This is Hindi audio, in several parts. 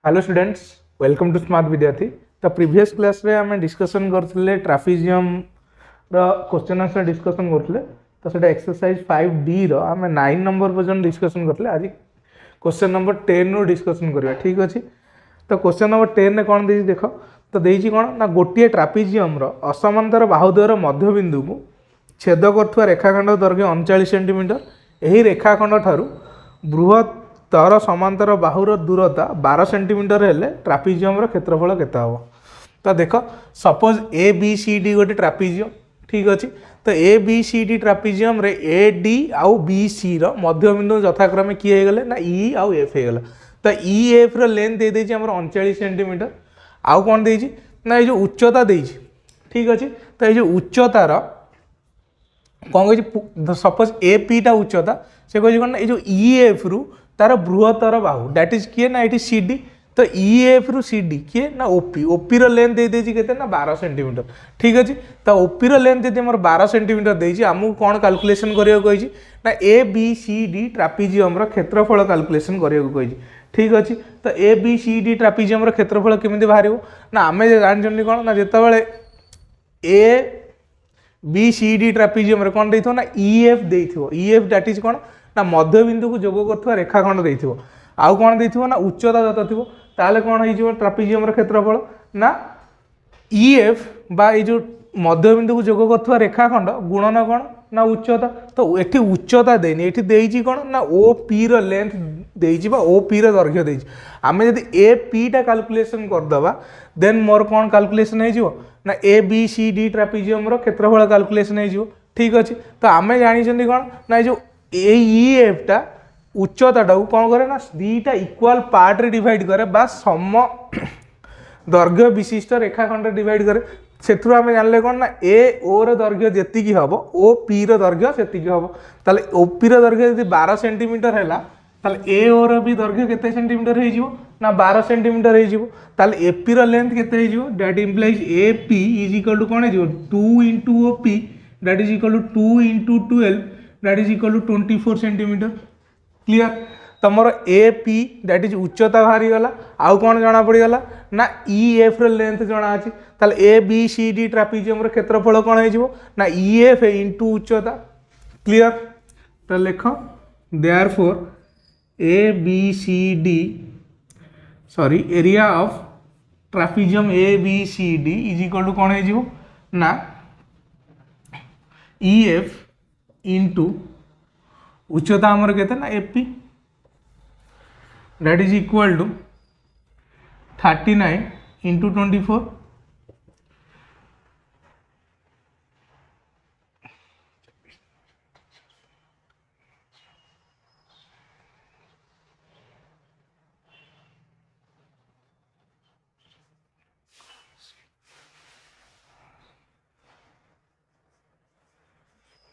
Hello students, welcome to smart Vidyarthi. तो प्रीवियस क्लास रे आम डिस्कसन करथिले ट्राफिजियम रो क्वेश्चन आंसर डिस्कसन करथिले। तो सेटा एक्सरसाइज 5D रो आम 9 नंबर पर्यंत डिस्कसन करथिले। आज क्वेश्चन नंबर 10 रो डिस्कसन करबा। ठीक अछि। तो क्वेश्चन नंबर 10 ने कोन देछि देखो। तो देछि कोन ना गोटिए ट्राफिजियम रो असमांतर बाहुद्वयर मध्यबिंदु को छेद करथुवा रेखाखंड दैर्घ्य 39 सेंटीमीटर। एही रेखाखंड ठारू बृहत तर समांतर बाहुर दूरता 12 सेंटीमीटर हेले ट्रापिजियम क्षेत्रफल केते हम। तो देख suppose A B C D गोटे ट्रापिजियम। ठीक अच्छे। तो ए बी सी डी ट्रापिजियम रे ए डी आउ बी सी मध्यबिंदु यथाक्रमे किए गले ना ई आउ एफ हो गला। तो ई एफ लेंथ दे देछि हमर 39 सेंटीमीटर। आउ कौन देछि ना ये जो उच्चता देछि। ठीक अच्छे। तो ये जो उच्चतार कौन कह सपोज ए पी टा उच्चता से कह कौन ये जो ई एफ रु तार बृहत्तर बाहु दैट इज किए ना ये सी डी। तो ई एफ रु सी डी किए ना ओपी। ओपी लेंथ दे देछि केते ना 12 सेंटीमीटर। ठीक अच्छे। तो ओपी लेंथ यदि हमर 12 सेंटीमीटर देछि आमु कोन कैलकुलेशन करियो कहिछि ना A B C D trapezium क्षेत्रफल कैलकुलेशन करियो कहिछि। ठीक अच्छे। तो A B C D trapezium क्षेत्रफल केमिति बाहरिबो ना आमे जानछन्नी कोन ना जेतेबेले ए बी सी डी ट्रापिजियम कौन देथिबो ना ई एफ देथिबो। ई एफ दैट इज कौन ना मध्यबिंदु को जोग करथुवा रेखाखंड देथिबो। आउ कौन देथिबो ना उच्चता जत थिबो ताले कौन होइजिबो ट्रापिजियम क्षेत्रफल ना ई एफ बा ये जो मध्यबिंदु को जोग करथुवा रेखाखंड गुणन कौन ना उच्चता। तो एठी उच्चता देनी एठी देइछि कौन ना ओ पी रो लेंथ देइछि बा ओ पी रो दैर्घ्य देइछि। आमे यदि ए पी टा कैलकुलेशन कर दबा देन मोर कौन कैलकुलेशन होइजिबो ना A B C D trapezium क्षेत्रफल कैलकुलेशन हो। ठीक अच्छे। तो आम जानी कौन ना जो ई एफ टा उच्चता टाक कौन करे ना दीटा इक्वाल पार्ट रे डिवाइड करे बा सम दैर्घ्य विशिष्ट रेखाखंड डिवाइड करे। से आम जानले कौन ना ए ओ दैर्घ्य जी हम ओ पी दैर्घ्य से हम। ताले ओ पी दैर्घ्य यदि 12 सेंटीमीटर है ताले ए ओ भी दैर्घ्य केते सेंटीमीटर हो ना 12 सेंटीमीटर हो। ताले ए पी लेंथ केते हो that implies A P is equal to कौन हो 2 into O P that is equal to 2 into 12 that is equal to 24 centimetre. Clear. तमर ए पी दैट इज उच्चता बाहरी गला। आउ कौन जना पड़गला ना ई एफ लेंथ जना अच्छी। ताले A B C D trapezium क्षेत्रफल कौन हो ना ई एफ इंटू उच्चता। क्लियर। तो लिख therefore A B C D sorry area of trapezium A B C D is equal to कौन हो ना ई एफ इंटू उच्चता आमर केते ना AP that is equal to 39 into 24।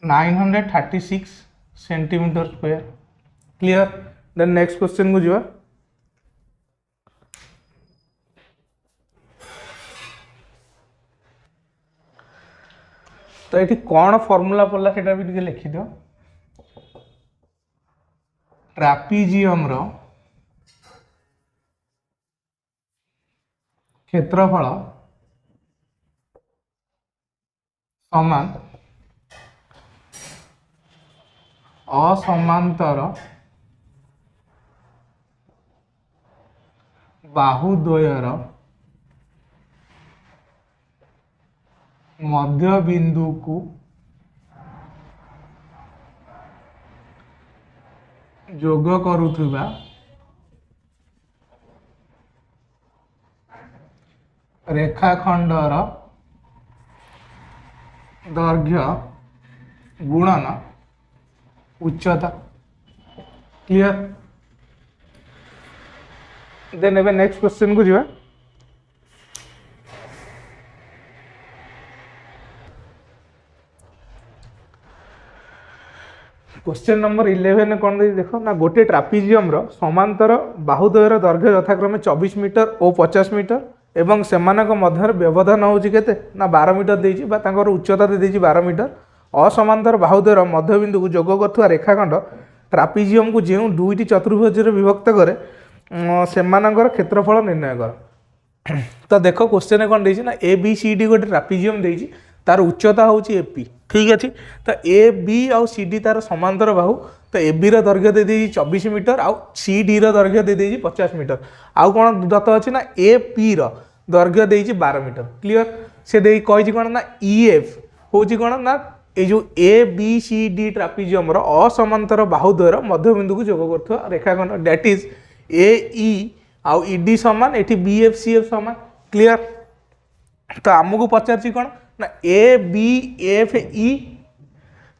(936 centimetre square. Clear. Then next question को जीवा। तो ये कौन फॉर्मूला पड़ला सेटा भी टिके लिखि दियो। ट्रापिजियम रो क्षेत्रफल समान असमांतर बाहुद्वयर मध्य बिंदु को जोग करुथुबा रेखाखंडर दैर्घ्य गुणन उच्चता। क्लियर। देन एबे नेक्स्ट क्वेश्चन को जीवा। क्वेश्चन नंबर 11 कौन दे देखो ना गोटे ट्रापिजियम समांतर बाहुद्वयर दैर्घ्य यथाक्रमे 24 मीटर और 50 मीटर एवं सेमानक मध्य व्यवधान होची केते ना 12 मीटर देछि बा तांकर उच्चता दे देछि 12 मीटर। असमांतर बाहुद्वयर मध्यबिंदु को जोग करथुवा रेखाखंड ट्रापिजियम को जो दुईटी चतुर्भुज विभक्त करे सेमानकर क्षेत्रफल निर्णय कर। तो देख क्वेश्चन कौन देना ए बी सी डी गोटे ट्रापिजियम देती तार उच्चता हूँ एपी ठीक अच्छे। तो ए बी आउ सी डी तार समांतर बाहु तो ए बी दैर्घ्य दे 24 मीटर आउ सी डी दैर्घ्य दे 50 मीटर आउ कौन दत्त अच्छी ना ए पी दैर्घ्य दे 12 मीटर क्लीयर से दे कही कौन ना ई एफ हूँ कौन ना ये जो ए बी सी डी ट्रापिजियम असमांतर बाहुद्वयर मध्यबिंदु को जोग कर रेखाखंड दैट इज ए ई आउ ई डी सामान ये बी एफ सी एफ सामान क्लीयर। तो आमको पचार कौन ना ए बी एफ ई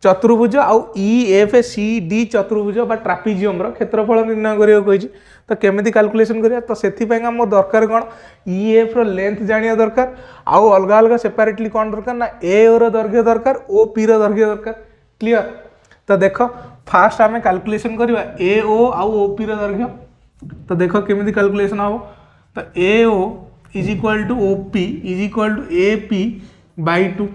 चतुर्भुज आउ ई एफ सी डी चतुर्भुज बा ट्रापिजियम क्षेत्रफल निर्णय करियो कहिछि। तो केमिति कैलकुलेशन करिया तो सेथि आम दरकार कौन ई एफ लेंथ जानिया दरकार आउ अलग अलग सेपरेटली कौन दरकार ना ए रो दैर्घ्य दरकार ओ पी रो दैर्घ्य दरकार क्लियर। तो देख फास्ट आम कैलकुलेशन करिया ए ओ आउ ओ पी रो दैर्घ्य। तो देख केमिति कैलकुलेशन हम तो A O is equal to O P is equal to A P by 2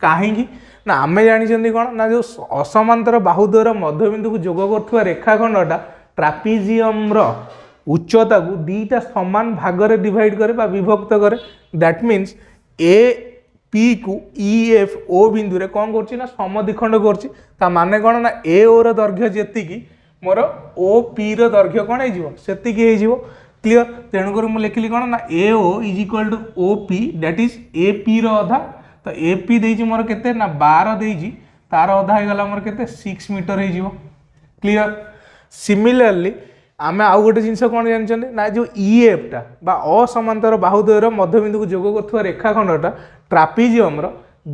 कहीं ना आम जानी कौन ना जो असमांतर बाहुद्वयर मध्यबिंदु को जोग कर रेखाखंडटा ट्रापिजियम उच्चता को दीटा समान भाग में डिवाइड करे विभक्त करे दैट मीन्स ए पी को ई एफ ओ बिंदु रे कौन कर समद्विखंड कर माने कौन ना ए ओ रो दैर्घ्य जेतिकी मोर ओ पी रो दैर्घ्य कौन हो क्लीयर। तेणुक मुझे लिखिली कौन ना A O is equal to O P that is A P रो अधा तो ए पी देजी मोर केते ना 12 देजी तार अधा हो गला मोर केते 6 मीटर हो क्लीयर। सिमिलरली आम आउ गोटे जिनस कौन जानते ना जो ई एफ टा बा असमांतर बाहुद्वयर मध्यबिंदु को जोग कर रेखाखंडटा ट्रापिजियम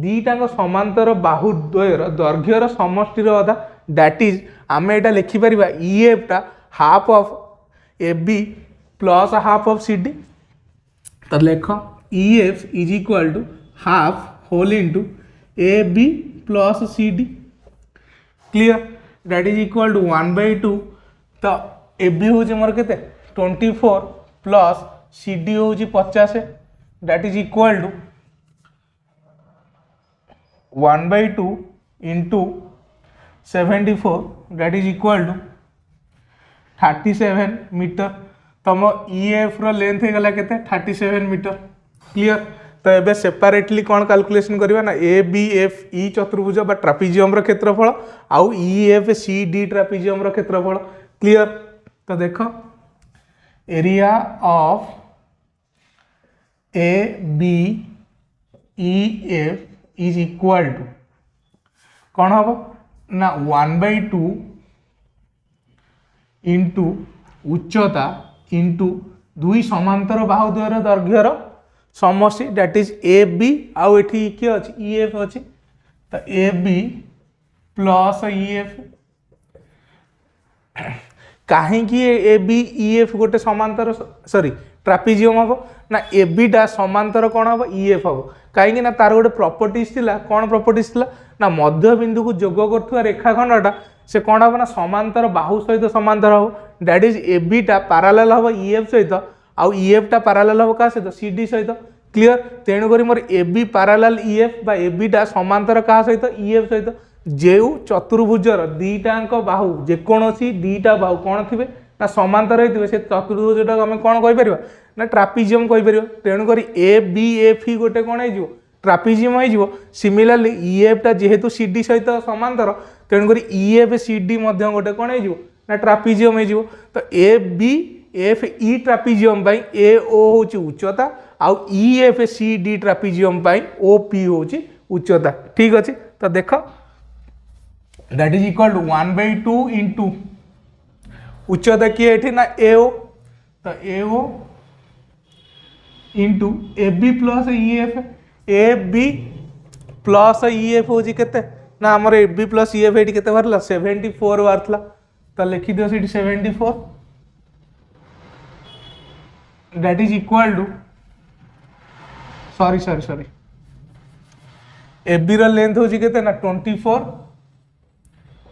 दीटा समांतर बाहुद्वयर दैर्घ्यर समष्टि अधा दैट इज आम यहाँ लिखिपर ई एफ टा half of A B plus half of C D. तो लेख E F is equal to half whole into A B plus C D clear that is equal to 1/2 तो ए बी हूँ मोर के 24 प्लस सी डी हूँ 50 that is equal to 1/2 into 74 that is equal to 37 metre. तुम ई एफ लेंथ होगा के 37 मीटर क्लीयर। तो ये सेपरेटली कौन कैलकुलेशन करवा ना ए बी एफ ई चतुर्भुज बा ट्रापिजियम क्षेत्रफल आउ E F C D trapezium क्षेत्रफल क्लीयर। तो देख area of A B E F is equal to कौन हम ना 1/2 इंटू उच्चता इंटू दुई समांतर बाहुद्वयर दैर्घ्यर समष्टि दैट इज ए बी आउ एठी किए अछि ई एफ अछि तो A B plus E F कहीं ए बी ई एफ गोटे समांतर सॉरी ट्रापिजियम हम ना ए बीटा समांतर कौन हम ई एफ हम कहीं ना तार गोटे प्रॉपर्टीज थिला कौन प्रॉपर्टीज थिला ना मध्यबिंदु को जोग करथुवा रेखाखंडटा से कौन हम ना समांतर बाहु सहित समांतर हम that is A beta parallel हम ई एफ सहित आउ ई एफ टा पैरेलल हम का सहित सी डी सहित क्लीयर। तेणुक मोर A B parallel E F बा ए बीटा समांतर का सहित ई एफ सहित जो चतुर्भुजर दीटाक बाहु जेकोसी दीटा बाहु कौन थे ना समांतर होते से चतुर्भुजटा आम कौन कहीपर ना ट्रापिजियम कहीपर। तेणुक ए बी एफ ही गोटे कौन हो ट्रापिजियम हो। सिमिलरली ई एफ टा जेहेतु सी डी सहित समांतर तेणुक ई एफ सी डी गोटे कौन हो ना ट्रापिजियम हो। तो ए बी एफ ई ट्रापिजियम ए ओ हूँ उच्चता आउ E F C D trapezium O P हूँ उच्चता ठीक अच्छे। तो देख that is equal to 1/2 into उच्चता किए ये ना ए ओ तो A O into A B plus E F हूँ के ना आमर A B plus E F ये के बाहर 74 बाहर तो लिखी दियो 74 that is equal to sorry A B length हूँ के ना 24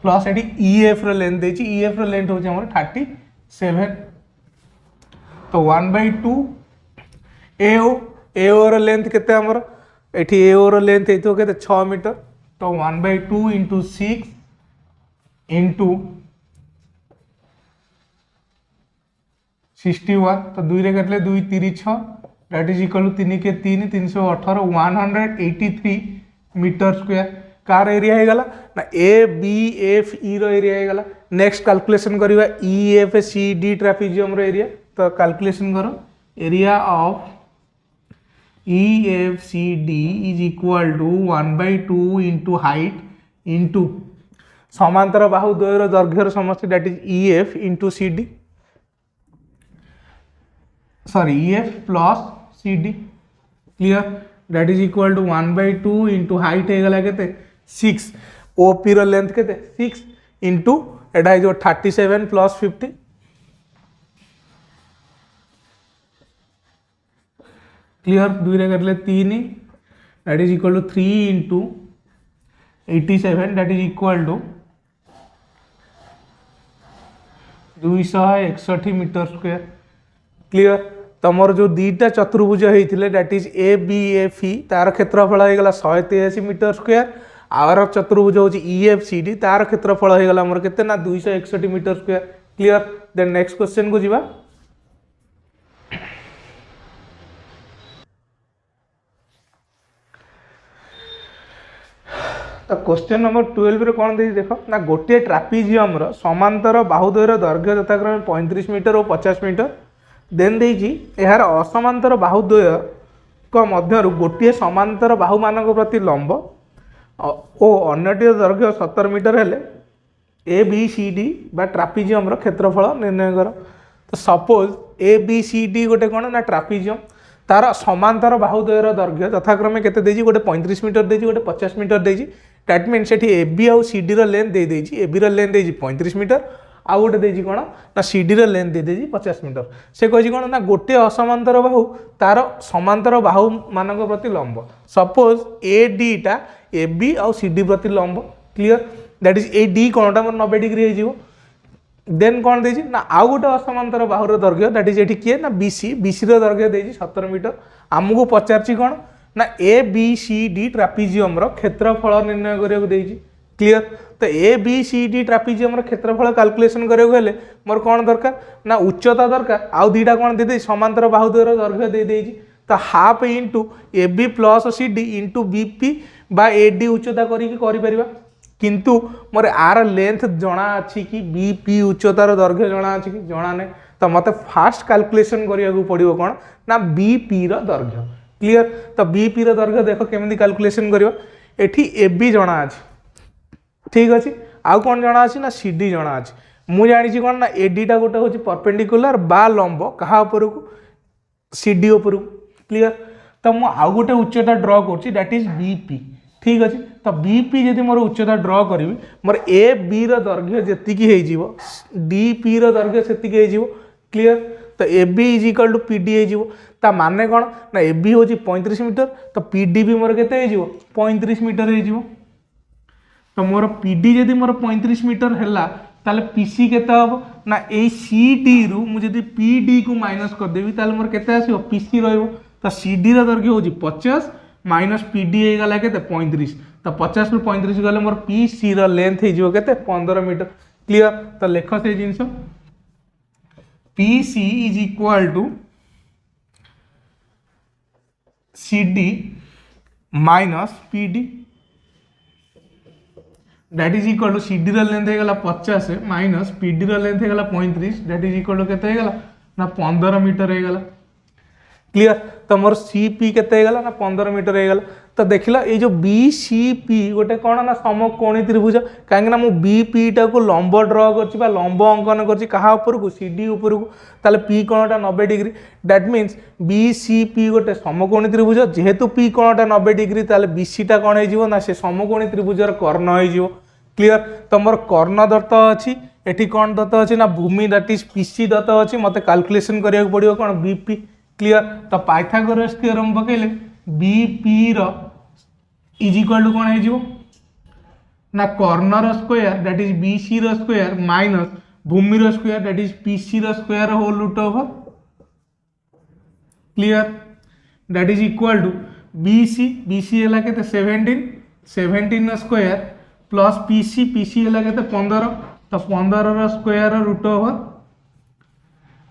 प्लस ये ई एफ लेंथ देची ई एफ लेंथ हूँ 37 तो 1/2 ए ओ लेंथ केते हमर एठी ए ओ लेंथ हेतो केते 6 मीटर तो 1/2 इंटू 6 इंटू 61 तो 2 रे काटले 2 3 6 दैट इज इक्वल टू 3 के 3 318 183 मीटर स्क्वायर कार एरिया हो गला ना ए बी एफ ई रो एरिया हो गला। नेक्स्ट कैलकुलेशन करबा E F C D trapezium रो एरिया तो कैलकुलेशन करो area of E F C D is equal to 1/2 into height into समांतर बाहु द्वयर दैर्घ्यर समष्टि that is E F into C D sorry E F plus C D clear that is equal to 1/2 into height हो गला केते 6 ओपी रो लेंथ केते 6 इंटू एटा जो 37 प्लस 50 क्लियर 2 रे करले 3 that is equal to 3 into 87 that is equal to 261 metre square clear तमर जो दीटा चतुर्भुज होते that is A B F E तार क्षेत्रफल हो गला 183 मीटर स्क्वायर आर चतुर्भुज हूँ ई एफ सी डी तार क्षेत्रफल हो गला मोर केते ना 261 metre square clear then next question को जीवा तो क्वेश्चन नंबर 12 रे कौन देख देख ना गोटे ट्रापेजियम रो समांतर बाहुद्वयर दैर्घ्य यथाक्रमे 35 मीटर और 50 मीटर देन देजी यार असमांतर बाहुद्वय को मध्यरु गोटे समांतर बाहु मानक प्रति लंब और अन्यटी दैर्घ्य 70 मीटर हेले ए बी सी डी बा ट्रापेजियम रो क्षेत्रफल निर्णय कर। तो suppose A B C D गोटे कौन ना ट्रापेजियम तार समांतर बाहुद्वयर दैर्घ्य यथाक्रमे केते देजी गोटे 35 मीटर देजी गोटे 50 मीटर देजी दैट मीन सेठी ए बी आउ सी डी रो लेंथ दे देजी ए बी रो लेंथ देजी 35 मीटर आउ गोटे देजी कौन ना सी डी रो लेंथ दे देजी 50 मीटर से कहि कौन ना गोटे असमांतर बाहु तार समांतर बाहु मानक प्रति लंब सपोज ए डी टा ए बी आउ सी डी प्रति लंब clear that is A D कोणटा मोर 90 डिग्री हो जिवो देन कौन देजी ना आउ गोटे असमांतर बाहुर दैर्घ्य दैट इज एठी किए ना बीसी बीसी रो दैर्घ्य देजी 70 मीटर आमको पचारची कौन ना A B C D trapezium रो क्षेत्रफल निर्णय करिया देजी क्लियर तो A B C D trapezium रो क्षेत्रफल कैलकुलेशन करिया हेले मोर कौन दरकार ना उच्चता दरकार आउ दीटा कौन दे दे समांतर बाहुद्वयर दैर्घ्य दे देजी तो half into A B plus C D into B P बा ए डी उच्चता करी किंतु मोर आर लेंथ जना अच्छी कि बी पी उच्चतार दैर्घ्य जना अच्छी कि जना नहीं तो मत फास्ट कैलकुलेशन करिया पड़ो कौन ना बी पी रो दैर्घ्य क्लियर तो बी पी रो दैर्घ्य देख केमी कैलकुलेशन करियो एठी ए बी जना अच्छी ठीक अच्छे आउ कौन जना अच्छी ना सी डी जना अच्छी मु जानी कौन ना ए डी टा गोटे हूँ परपेंडिकुलर बा लंब क्या उपरकू सी डी उपरकू क्लियर तो मु आउ गोटे उच्चता ड्र कर दैट इज बी पी ठीक अच्छे तो बी पी जदि मोर उच्चता ड्र करी मोर ए बी रो दैर्घ्य जी डी पी रो दैर्घ्य से क्लियर तो A B is equal to P D हो माने कौन ना ए बी हूँ 35 मीटर तो पी डी भी मोर केते 35 मीटर हो तो मोर पी डी जदि मोर 35 मीटर है ताले पी सी केते हम ना ए सी डी रु मुझे पी डी को माइनस करदेवी ताले मोर केते आसीबो पी सी रहिबो तो सी डी रो दैर्घ्य हूँ 50 माइनस पी डी हो गला केते 35 तो 50 रु 35 गले मोर पी सी रो लेंथ हो केते 15 मीटर क्लियर तो लेख से जिनस P C is equal to C D minus P D that is equal to C D रो लेंथ हो गला 50 माइनस पी डी रो लेंथ हो गला 35 दैट इज इक्वल टू केते हो गला ना 15 मीटर हो गला क्लियर तो मोर सी पी केते गला ना 15 मीटर हो गला तो देखला ये जो बी सी पी गोटे कौन ना समकोणी त्रिभुज कहीं मु बी पी टा को लंब ड्र कर लंब अंकन कर सी डी उपरकू ताले पी कोणटा 90 degree that means B C P गोटे समकोणी त्रिभुज जेहेतु पी कोणटा 90 डिग्री ताले बी सी टा कौन हो ना से समकोणी त्रिभुजर कर्ण हो क्लियर तो मोर कर्ण दत्त अच्छी एटी कौन दत्त अच्छी ना भूमि दैट इज पी सी दत्त अच्छी मत कैलकुलेशन करिया पड़ो कौन बी पी क्लियर तो पाइथागोरस थ्योरम पकेले बी पी रो इज इक्वल टू कौन हो ना कर्ण रो square that is B C रो स्क्वायर माइनस भूमि रो square that is P C रो square whole root over clear that is equal to B C है केते 17 रो स्क्वायर प्लस पी सी है केते 15 तो 15 रो square root over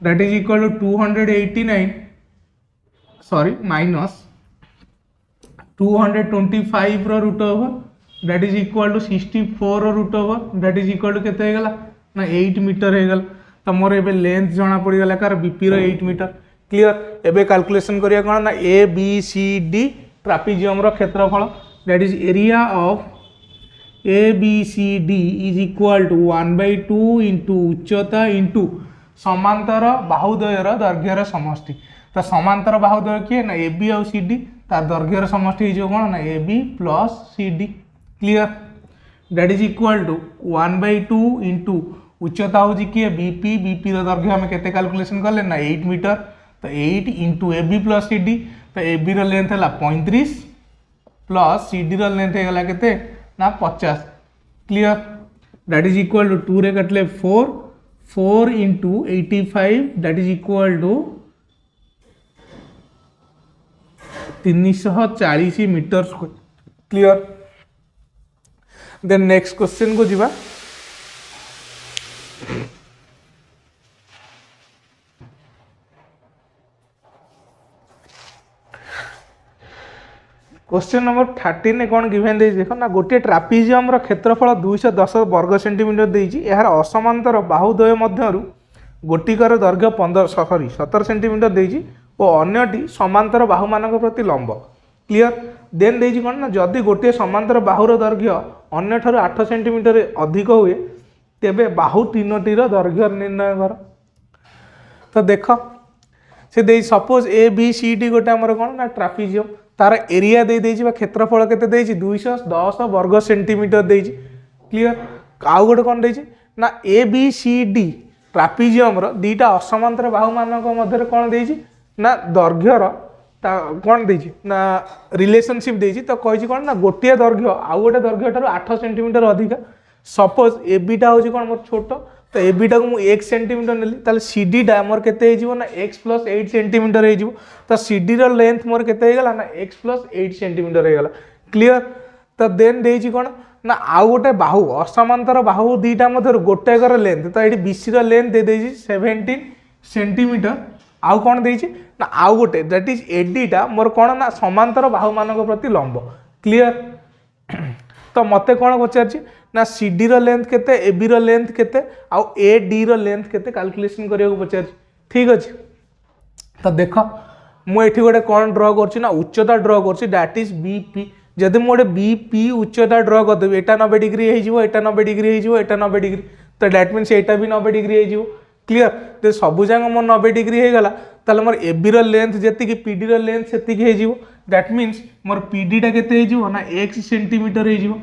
that is equal to 289 sorry minus 225 root over that is equal to 64 root over that is equal to केते हो गला ना 8 मीटर हो गला। तो मोर एबे लेंथ जना पड़ी गला कार बीपी रो 8 मीटर क्लियर। एबे कैलकुलेशन करिया कोन ना A B C D trapezium रो क्षेत्रफल that is area of A B C D is equal to 1/2 into उच्चता इंटू समांतर बाहुद्वयर दैर्घ्यर समष्टि। तो समांतर बाहुद्वय किए ना ए बी और सी डी तार दैर्घ्यर समष्टि हो कौन ना A B plus C D clear. That is equal to 1/2 into उच्चता हूँ किए बीपी बीपी दैर्घ्य आम के कैलकुलेशन कले ना 8 मीटर। तो 8 into A B plus C D तो ए बी रेंथ है 35 प्लस सी डी रेंथ होगा के ना 50 clear. That is equal to 2 रे कटले 4 into 85 that is equal to 340 metre square clear. Then next question को जीवा। क्वेश्चन नंबर 13 कौन गिवेन देख ना गोटे ट्रापेजियम क्षेत्रफल 210 वर्ग सेंटीमीटर देजी यार असमांतर बाहुद्वय मध्यरु गोटिकार दैर्घ्य 17 सेंटीमीटर देजी और अन्यटी समांतर बाहु मानक प्रति लंब क्लियर। देन देजी कौन ना जदि गोटे समांतर बाहुर दैर्घ्य अन्य ठारू 8 सेंटीमीटर अधिक हुए तेबे बाहु तीनोटीर दैर्घ्य निर्णय कर। तो देख से दे suppose A B C D गोटे आमर कौन ना ट्रापेजियम तार एरिया दे देछि क्षेत्रफल केते देछि 210 वर्ग सेंटीमीटर देछि क्लियर। आउ गोटे कौन देछि ना A B C D trapezium दीटा असमांतर बाहु मानक मध्य कौन देछि ना दैर्घ्यर कौन देछि ना रिलेशनशिप देछि। तो कहि कौन ना गोटे दैर्घ्य आउ गोटे दैर्घ्य ठारू 8 सेंटीमीटर अधिक सपोज ए बीटा हूँ कौन मोर छोट तो ए बीटा को मुझे 1 सेंटीमीटर नेली ताले सी डी टा मोर केते हो ना x प्लस 8 सेंटीमीटर हो। तो सी डी रो लेंथ मोर केते हो ना x प्लस 8 सेंटीमीटर हो क्लियर। तो देन देछि कौन ना आउ गोटे बाहु असमांतर बाहु दीटा मध्य गोटे लेंथ तो ये बीसी रो लेंथ दे देछि 17 सेंटीमीटर आउ कौन देछि ना आउ गोटे दैट इज एडीटा मोर कौन ना समांतर बाहु मानक प्रति लंब क्लियर। तो मते कौन पचार ना सी डी रो लेंथ केते ए बी रो लेंथ केते आउ ए डी रो लेंथ केते कैलकुलेशन करिया को पचार ठीक अछि। तो देख मु एठी गोटे कौन ड्रॉ करछि ना उच्चता ड्रॉ करछि दैट इज बीपी। जदि मु गोटे बीपी उच्चता ड्रॉ कर देबी एटा 90 डिग्री हो जिवो एटा 90 डिग्री हो जिवो एटा 90 डिग्री तो दैट मींस एटा भी 90 डिग्री हो जिवो क्लियर। तो सब जांग मोर 90 डिग्री हो गला ताले मोर ए बी रो लेंथ जेति कि पी डी रो लेंथ सेति हो जिवो that means more P D टा केते हो जिवो ना 1 सेंटीमीटर हो जिवो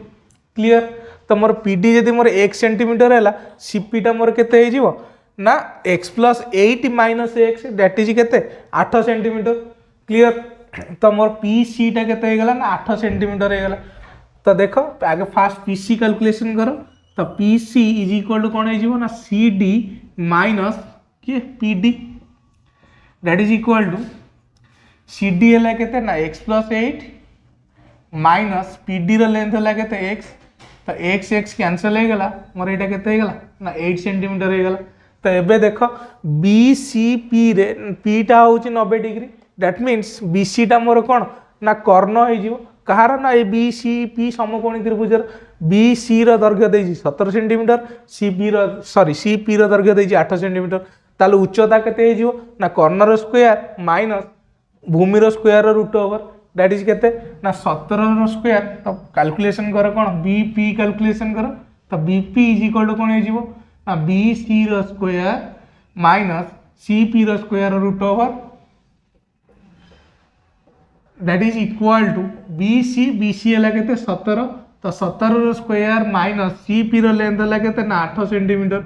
क्लियर। तो मोर पी डी जदि मोर 1 सेंटीमीटर है सीपी टा मोर केते हो जिवो ना x plus 8 minus x that is केते 8 सेंटीमीटर क्लियर। तो मोर पी सी टा केते हो गला ना 8 सेंटीमीटर हो गला। तो देखो आगे फास्ट पी सी कैलकुलेशन करो तो P C is equal to कौन हो ना सी डी माइनस कि P D that is equal to C D है केते ना x plus 8 minus P D रो लेंथ है केते x तो एक्स एक्स कैंसल हो गला मोर एटा केते हो गला ना 8 सेंटीमीटर हो गला। तो एबे देख बी सी पी रे पी टा होची 90 degree that means B C टा मोर कोन ना कर्ण हो जिवो कहार ना ए बी सी पी समकोणी त्रिभुजर बी सी रो दैर्घ्य देछि 17 सेंटीमीटर सी पी रो सॉरी सी पी रो दैर्घ्य देछि 8 सेंटीमीटर ताले उच्चता केते हो जिवो ना कर्ण रो स्क्वायर माइनस भूमि रो स्क्वायर रो रूट ओवर दैट इज केते ना 17 रो स्क्वायर। तो कैलकुलेशन करो कौन बीपी कैलकुलेशन करो तो बीपी इज इक्वल टू कौन हो जिवो ना बी सी रो स्क्वायर माइनस सी पी रो square root over that is equal to B C है केते 17 तो 17 रो स्क्वायर माइनस सी पी रो लेंथ है केते ना 8 सेंटीमीटर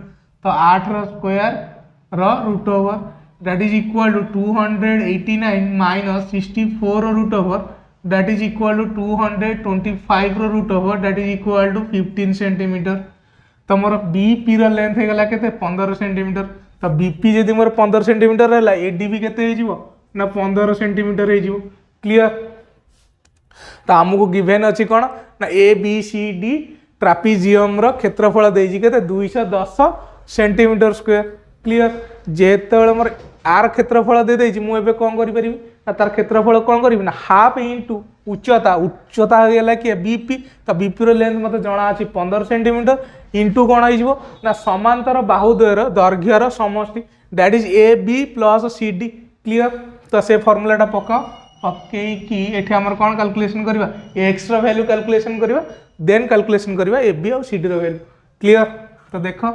तो 8 रो स्क्वायर रो root over that is equal to 289 minus 64 root over that is equal to 225 root over that is equal to 15 centimeter। तो मोर बीपी रो लेंथ है गला केते 15 सेंटीमीटर तो बीपी जदि मोर 15 सेंटीमीटर है एडी भी केते हो जिवो ना 15 सेंटीमीटर हो जिवो क्लियर। तो आमको गिवन अछि कोन ना A B C D trapezium रो क्षेत्रफल देछि केते 210 सेंटीमीटर स्क्वायर क्लीयर जेतेबेले मोर आर क्षेत्रफल दे देछि मु एबे कोन करि परिबि ना तार क्षेत्रफल कोन करिबि ना हाफ इनटू उच्चता उच्चता हो गेला कि बीपी तो बीपी रो लेंथ मते जणा अछि 15 सेंटीमीटर इनटू कोन आइजबो ना समांतर बाहुद्वयर दैर्घ्यर समष्टि that is A B plus C D clear तो से फॉर्मूलाटा पकाओ पकई कि एठी हमर कोन कैलकुलेशन करबा एक्स रो वैल्यू कैलकुलेशन करबा देन कैलकुलेशन करबा ए बी और सी डी रो वैल्यू क्लियर तो देखो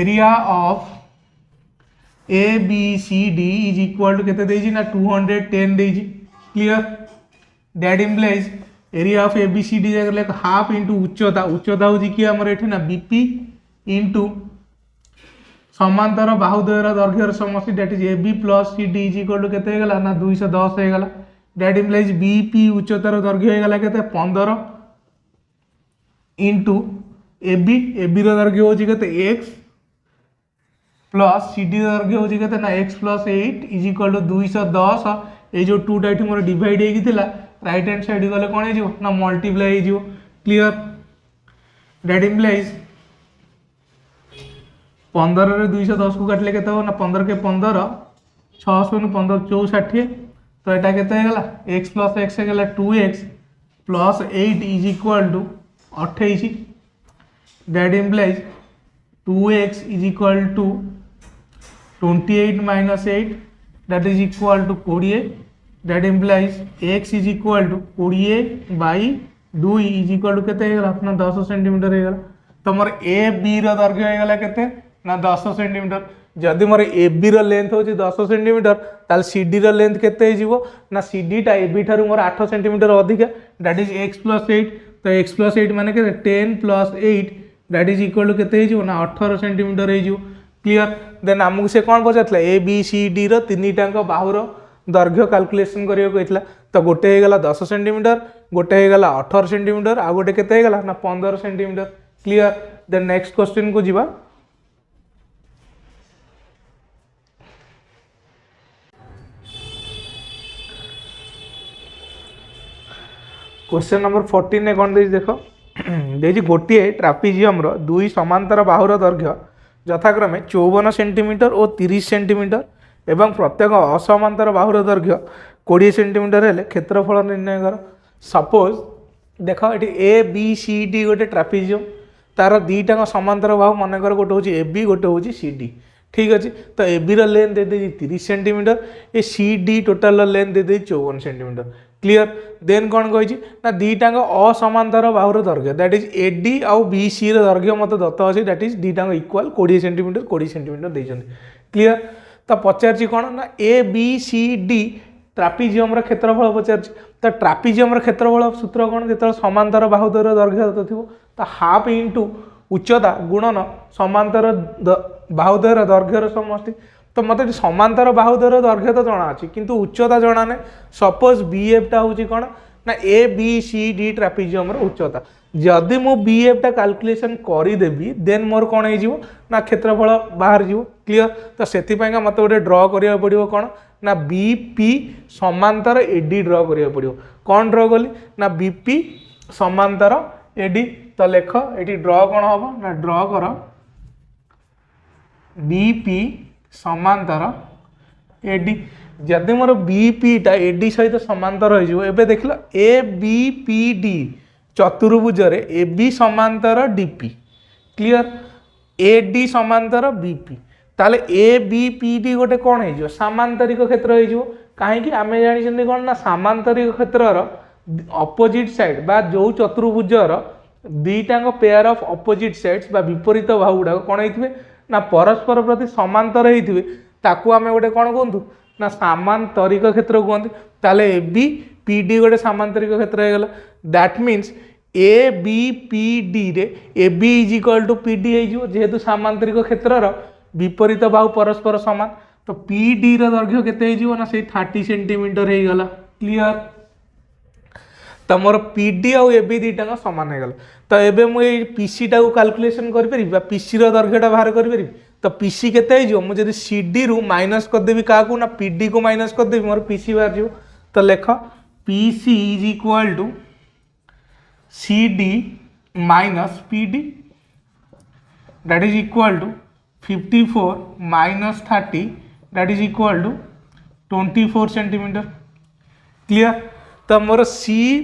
area of A B C D is equal to केते देजी ना 210 देजी clear that implies area of A B C D जगह हाफ इंटू उच्चता उच्चता हो कि हमर एठी ना बीपी इंटू समांतर बाहुद्वयर दैर्घ्यर समष्टि that is A B plus C D is equal to केते हेगला ना 210 हेगला दैट इम्प्लाइज बीपी उच्चतार दैर्घ्य हेगला केते 15 इंटू ए बी रो दैर्घ्य हो केते x प्लस सी डी दैर्घ्य हो केते ना x plus 8 is equal to 210 ए जो 2 टा मोर डिवाइड हेगी थिला राइट हैंड साइड गले कोन हे ना मल्टीप्लाई हे क्लियर दैट इम्प्लाइज 15 रे 210 को काटले केते हो ना 15 के 15 600 नु 15 64 तो एटा केते हे गला x प्लस x हे गला 2x plus 8 is equal to 28 that implies 2x is equal to 28 minus 8 that is equal to 20 that implies x is equal to 20 by 2 is equal to केते हे गला अपना 10 सेंटीमीटर हे गला तो मोर ए बी रो दैर्घ्य हे गला केते ना 10 सेंटीमीटर जदि मोर ए बी रो लेंथ होची 10 सेंटीमीटर ताल सी डी रो लेंथ केते हे जीवो ना सी डी टा ए बी थारु मोर 8 सेंटीमीटर अधिक दैट इज x प्लस 8 तो x प्लस 8 माने के 10 plus 8 that is equal to केते हे जीवो ना 18 सेंटीमीटर हे जीवो क्लियर देन हमको से कोन पचातला ए बी सी डी रो तीन टांक बाहुर दैर्घ्य कैलकुलेशन करियो कहितला तो गोटे हे गला 10 सेंटीमीटर गोटे हे गला 18 सेंटीमीटर आ गोटे केते हे गला ना 15 centimetre clear then next question को जीवा क्वेश्चन नंबर 14 ने कौन देजी देख देजी गोटे ट्रापिजियम रो दुई समांतर बाहुर दैर्घ्य यथाक्रमे 54 सेंटीमीटर और 30 सेंटीमीटर एवं प्रत्येक असमांतर बाहुर दैर्घ्य 20 सेंटीमीटर हेले क्षेत्रफल निर्णय कर सपोज देख ये ए बी सी डी गोटे ट्रापिजियम तार दीटा समांतर बाहु मनकर गोटे हूँ ए बी गोटे हूँ सी डी ठीक अच्छे तो ए बी रेंथ दे 30 सेंटीमीटर ए सी डी टोटाल लेंथ दे 54 सेंटीमीटर क्लियर देन कौन कही ना दीटाक असमांतर बाहुर दैर्घ्य दैट इज ए डी आउ बी सी दैर्घ्य मत दत्त अच्छे दैट इज दीटाक इक्वाल 20 सेंटीमीटर देते क्लियर तो पचार कौन ना A B C D trapezium क्षेत्रफल पचार तो ट्रापिजियम क्षेत्रफल सूत्र कौन जो समांतर बाहुद्वयर दैर्घ्य दत्त थो तो हाफ इंटू उच्चता गुणन समांतर बाहुद्वयर दैर्घ्यर समष्टि तो मत समांतर बाहुद्वयर दैर्घ्य तो जना अच्छी किंतु उच्चता जना ना सपोज बी एफ टा हूँ कौन ना A B C D trapezium उच्चता जदि मु बी एफ टा कैलकुलेशन करदेवी देन मोर कौन हो ना क्षेत्रफल बाहर जीव क्लियर तो से मत गोटे ड्र करा पड़ो कौन ना बी पी समांतर ए डी ड्र करा पड़ो कौन ड्र कली ना बी पी समांतर ए डी तो लेख ये ड्र कौन हम ना ड्र कर बी पी समांतर ए डी जदि मोर बी पी टा ए डी सहित समांतर हो देख लो ए बी पी डी चतुर्भुज ए बी समांतर D P clear A D समांतर बी पी ताले ए बी पी डी गोटे कौन हो सामांतरिक क्षेत्र हो कहीं आम जानी कौन ना सामांतरिक क्षेत्रर अपोजिट साइड बा जो चतुर्भुजर दीटाक पेयर ऑफ अपोजिट साइड्स बा विपरीत बाहु गुड़ा कौन होते ना परस्पर प्रति समांतर होते ताकू आम गोटे कौन कहतु ना सामांतरिक क्षेत्र कहते ताले ए बी पी डी गोटे सामांतरिक क्षेत्र हो गला that means A B P D रे A B is equal to P D हो जेहेतु सामांतरिक क्षेत्रर विपरीत बाहु परस्पर सामान तो पी डी दैर्घ्य केते हो ना से 30 सेंटीमीटर हो गला क्लियर तो मोर पी डी आउ ए बी दीटा सामान हो गला तो एबे मु पी सी टा कैलकुलेशन कर पारि पी सी दैर्घ्यटा बाहर कर पारि तो पी सी केते हो मुझे सी डी रु माइनस करदेवी क्या ना पी डी को माइनस करदेवी मोर पी सी बाहर जाओ तो लेख P C is equal to C D minus P D that is equal to 54 minus 30 that is equal to 24 centimetre. Clear. तो मोर सी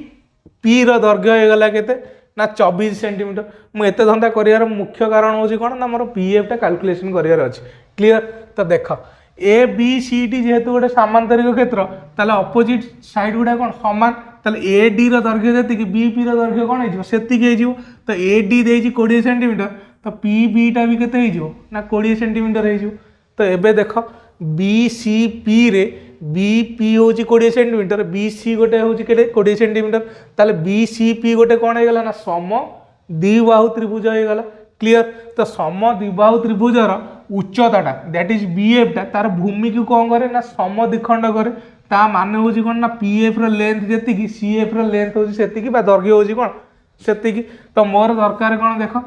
पी दैर्घ्य होगला केते ना 24 सेंटीमीटर। मुझे धंदा कर मुख्य कारण हूँ कौन ना मोर पी एफ टा कैलकुलेशन करार अच्छे। क्लियर। तो देख ए बी सी डी जेहेतु गोटे सामांतरिक क्षेत्र ताले अपोजिट साइड गुड़ा कौन सामान ताले ए डी दैर्घ्य जी बी पी दैर्घ्य कौन हो तो ए डी दे 20 सेंटीमीटर तो पी बी टा भी केते ना 20 सेंटीमीटर हो। तो एबे देख बी सी पी रे बी पी हूँ 20 सेंटीमीटर बी सी गोटे हूँ 20 सेंटीमीटर ताले बी सी पी गोटे कौन होगा ना सम द्विबाहु त्रिभुज होगा। क्लियर। तो सम द्विबाहु त्रिभुजर उच्चताटा दैट इज बी एफ टा तार भूमि को कौन करे ना सम द्विखंड करे ता माने हूँ कौन ना पी एफ लेंथ जी सी एफ लेंथ हूँ से दैर्घ्य हूँ कौन से। तो मोर दरकार कौन देख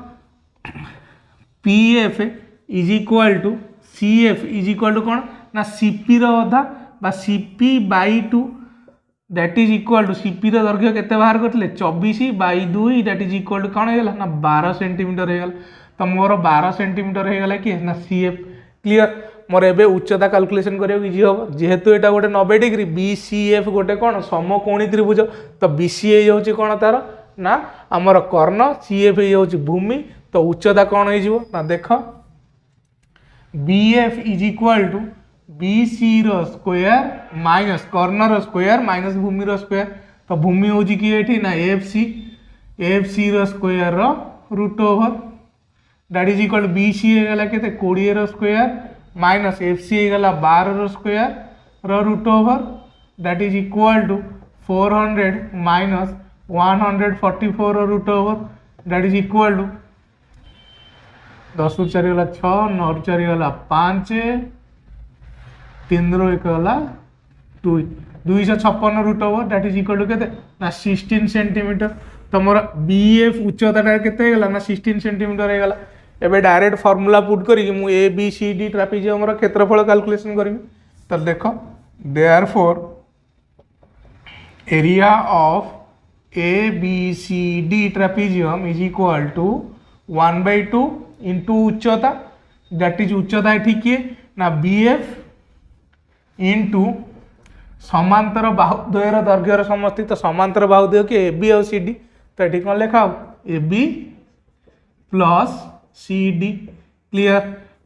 P F is equal to C F is equal to कौन ना सीपी रधा बा CP by 2 that is equal to CP दैर्घ्य केते बाहर करते 24/2 दैट इज इक्वाल टू कौन होगा ना 12 सेंटीमीटर होगा। तो मोर 12 सेंटीमीटर होगा कि ना सी एफ। क्लियर। मोर एबे उच्चता कैलकुलेशन करियो इजी हो जेहेतु एटा गोटे 90 डिग्री बी सी एफ गोटे कौन समकोणी त्रिभुज तो बी सी ए होची कौन तार ना आमर कर्ण सी एफ होची भूमि। तो उच्चता कौन हो ना देख B F is equal to B C square minus कर्ण स्क्वायर माइनस भूमि स्क्वायर। तो भूमि हूँ कि ना F C square root over that is equal B C होगा के 20 स्क्वायर माइनस एफ सी होगा 12 square root over that is equal to 400 minus 144 root over that is equal to 10 ରୁ 4 गला 6 9 ରୁ 4 गला 5 3 ରୁ 1 गला 2 256 root over that is equal to केते ना 16 सेंटीमीटर। तो मोर बी एफ उच्चता केते गला ना 16 सेंटीमीटर हो गला। एबे डायरेक्ट फार्मूला पुट करी मु A B C D trapezium रो क्षेत्रफल कैलकुलेशन करबी। तो देखो therefore area of A B C D trapezium is equal to 1/2 into उच्चता दैट इज उच्चता ये किए ना बी एफ इंटू समांतर बाहुद्वयर दैर्घ्यर समष्टि। तो समांतर बाहुद्वय कि ए बी और सी डी तो ये कौन लिखा A B plus C D. Clear.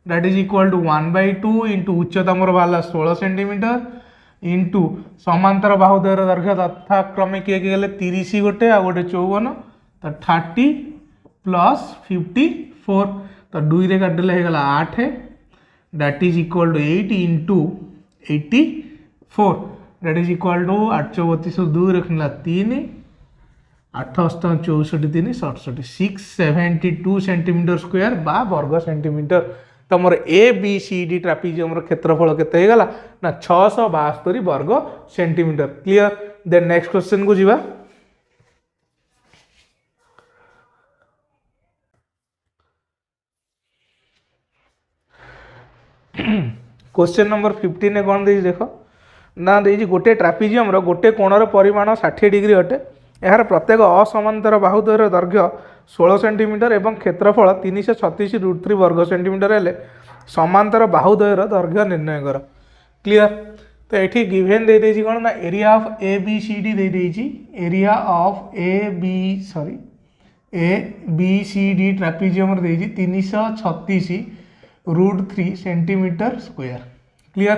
That is equal to 1/2 into उच्चता मोर बाला 16 सेंटीमीटर इंटू समांतर बाहुद्वयर दैर्घ्य तथा क्रमे किए गले 30 गोटे आ गोटे 54 तो 30 प्लस 54 तो 2 रे काटिले होगा 8 that is equal to 8 into 84 that is equal to 832 2 रखना 3 8 8 64 3 67 672 सेंटीमीटर स्क्वायर बा वर्ग सेंटीमीटर। तो मोर A B C D trapezium क्षेत्रफल केते होगा ना 672 वर्ग centimetre. Clear. Then next question को जीवा। क्वेश्चन नंबर 15 कौन दे देख ना दे गोटे ट्रापेजियम गोटे कोणर परिमाण 60 डिग्री अटे यार प्रत्येक असमांतर बाहुद्वयर दैर्घ्य 16 सेंटीमीटर एवं क्षेत्रफल 336√3 वर्ग सेंटीमीटर हेले समांतर बाहुद्वयर दैर्घ्य निर्णय कर। क्लियर। तो ये गिवेन दे देछि कौन ना area of A B C D दे देछि area of A B C D trapezium देछि 336√3 सेंटीमीटर स्क्वायर। क्लियर।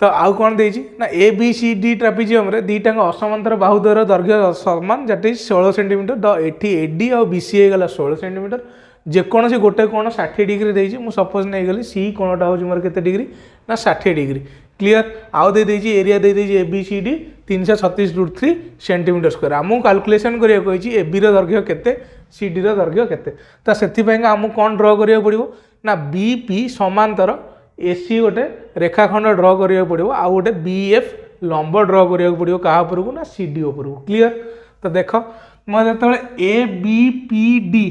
तो आउ कौन देछि ना A B C D trapezium रे दीटा असमांतर बाहुद्वयर दैर्घ्य समान दैट इज 16 सेंटीमीटर द एठी एडी और बी सी गला 16 सेंटीमीटर जेकोसी गोटे कोण 60 डिग्री देछि मु सपोज नहीं गली सी कोणटा हो मोर केते डिग्री ना 60 डिग्री। क्लियर। आउ दे देछि एरिया दे देछि A B C D 336√3 centimetre square आमु कैलकुलेशन करिया कहिछि ए बी रो दैर्घ्य केते सी डी रो दैर्घ्य केते। तो सेथि पय आमु कोन ड्रा करिया पड़िबो ना बी पी समांतर एसी गोटे रेखाखंड ड्र करिया पड़िबो आ गोटे बी एफ लंब ड्र करिया पड़िबो कहा उपरकू ना सी डी उपरकू। क्लियर। तो देख मैं जो ए बी पी डी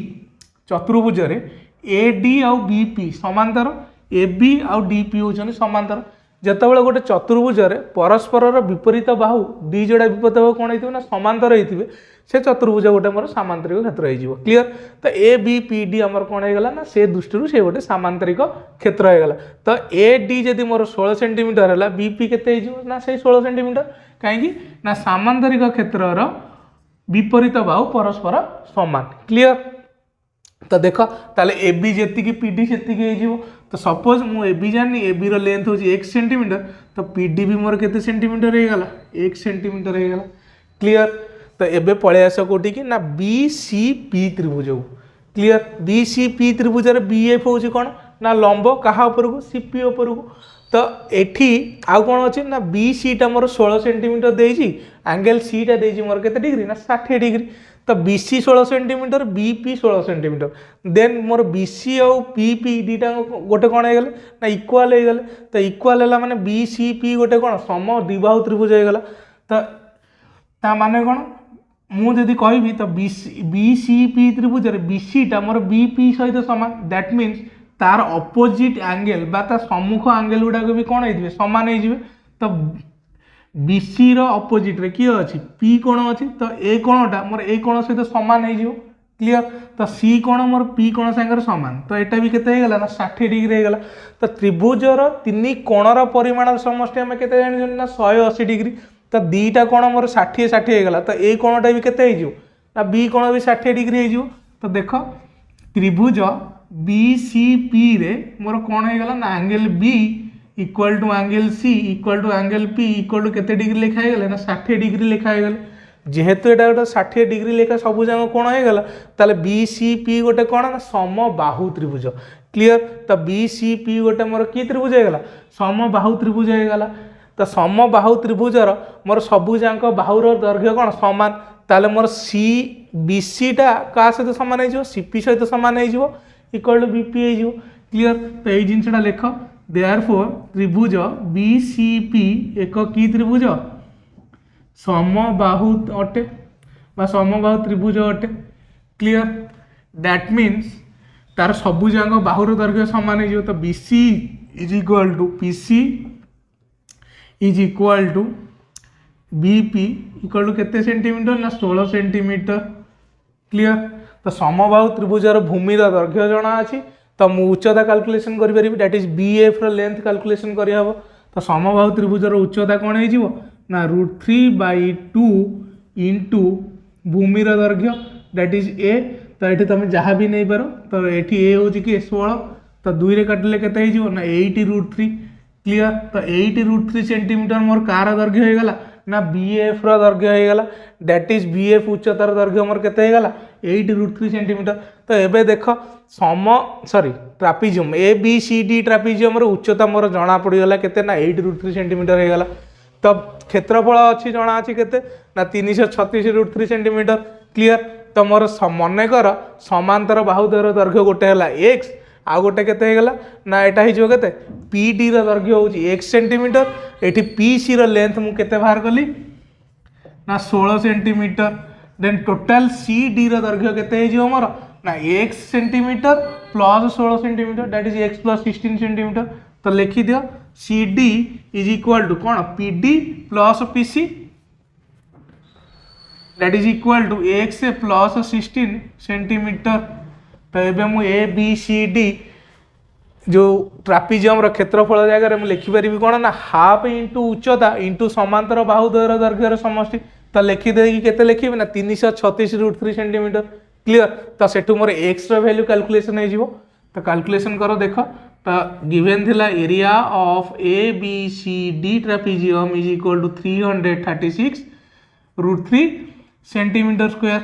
चतुर्भुज ए डी आउ बी पी समांतर ए बी आउ डी पी होचन समांतर जितेबाला गोटे चतुर्भुज परस्पर विपरीत बाहु दी जोड़ा विपरीत बाहु कौन होती ना समांतर होते से चतुर्भुज गोटे मोर सामांतरिक क्षेत्र हो क्लीयर। तो ए बी पी डी आमर कौन होगा ना से दृष्टि से गोटे सामांतरिक क्षेत्र होगा। तो ए डी जदि मोर 16 सेंटीमीटर है बीपी केते ना से 16 सेंटीमीटर कहीं ना सामांतरिक क्षेत्र विपरीत बाहु परस्पर समान क्लीयर। तो देख ताले A B G P D से तो सपोज मु ए बी जानी ए बी लेंथ हूँ 1 सेंटीमीटर तो पी डी भी मोर केते सेंटीमीटर होगा 1 सेंटीमीटर होगा क्लीयर। तो एबे पलि आस कौटी कि ना बी सी पी त्रिभुज को क्लीयर। बी सी पी त्रिभुज बी एफ हूँ कौन ना लंब क्या उपरकू सी पी उपरकू। तो एठी आउ कौन अच्छे ना बी सी टा मोर 16 सेंटीमीटर देजी एंगल सी टा देजी मोर केते डिग्री ना 60 डिग्री। तो B C 16 centimetre B P 16 centimetre then मोर बी सी और पी पी दीटा गोटे कौन हो ना इक्वाल हो गले। तो इक्वाल है माने बी सी पी गोटे कौन सम द्विबाहु त्रिभुज होगा। तो ता माने कौन मुझे कहि तो बी सी पी त्रिभुज बी सी टा मोर बी पी सहित सामान दैट मीन्स तार अपोजिट एंगल बा ता सम्मुख एंगल गुड़ाक भी कौन हो सामान हो। तो बी सी अपोजिट रे किए अच्छी पी कोण अच्छी तो ए कोणटा मोर ए कोण सहित सामान हो क्लीयर। तो सी कोण मोर पी कोण सांगे सामान तो यहाँ भी केते होगा ना 60 डिग्री होगा। तो त्रिभुजर 3 कोणर परिमाण समष्टि आम के जानी ना 180 डिग्री। तो दीटा कोण मोर 60 60 होगा तो ए कोणटा भी केते हो ना बी कोण भी 60 डिग्री हो। तो देख त्रिभुज बी सी पी रे मोर कौन होगा ना angle B equal to angle C equal to angle P equal to केते डिग्री लिखा है ना 60 डिग्री लिखा है। जेहेतु यहाँ गोटे 60 डिग्री लेखा सबू जाक कौन होगा ताले बी सी पी गोटे कौन ना समबाहु त्रिभुज क्लीयर। तो बी सी पी गोटे मोर कि त्रिभुज होगा समबाहु त्रिभुज होगा। तो समबाहु त्रिभुजर मोर सबू जाक बाहुर दैर्घ्य कौन सामान ताले मोर सी बी सी टा क्या सहित सामान हो सी पी सहित सामान हो इक्वल टू बी पी हो क्लीयर। तो यही जिनसा लिख देयरफॉर त्रिभुज बी सी पी एक कि त्रिभुज समबाहु अटे बा समबाहु त्रिभुज अटे क्लीयर। दैट मीन्स तार सबू जाक बाहुर दैर्घ्य सामान हो। तो B C is equal to P C is equal to B P equal to केते सेंटीमीटर ना 16 सेंटीमीटर क्लीयर। तो समबाहु त्रिभुजर भूमिर दैर्घ्य जना अच्छी तो मु उच्चता कैलकुलेशन करि that is B F length calculation करहब। तो समबाहु त्रिभुजर उच्चता कौन हो ना √3/2 इंटू भूमिर दैर्घ्य दैट इज ए। तो ये तुम जहाँ भी नहीं पार तो ये ए हूँ कि 16 तो 2 रे काटिले केते हो ना 80√3 क्लीयर। तो 80√3 सेंटीमीटर मोर कार दैर्घ्य होगा ना बी एफ दैर्घ्य होगा दैट इज बी एफ उच्चतार दैर्घ्य मोर केते होगा 80√3 सेंटीमीटर। तो एबे देख sorry trapezium A B C D trapezium उच्चता मोर जना पड़गला केते ना 80√3 सेंटीमीटर होगा। तो क्षेत्रफल अच्छी जना अच्छी केते ना 336√3 सेंटीमीटर क्लीयर। तो मोर मन कर समांतर बाहुद्वयर दैर्घ्य गोटे है एक्स आ गोटे केते होगा ना यहाँ होते पी डी दैर्घ्य हूँ 1 सेंटीमीटर ये पी सी लेंथ मु केते बाहर कली ना 16 centimetre then total C D दैर्घ्य केते हो मोर ना x centimetre plus 16 centimetre that is x plus 16 centimetre. तो लिखी दियो C D is equal to कौन P D plus P C that is equal to x plus 16 centimetre. तो ये मु ए बी सी डी जो ट्रापिजियम क्षेत्रफल जगह मुझे लिखिपारि कौन ना हाफ इंटू उच्चता इंटू समांतर बाहुद्वयर दैर्घ्यर समष्टि। तो लिखिदे केते लिखिबे ना 336√3 सेंटीमीटर क्लीयर। तो सेठू मोर एक्स वैल्यू कैलकुलेशन हो। तो कैलकुलेशन करो देख तो गिवेन थिला area of A B C D trapezium is equal to 336√3 centimetre square.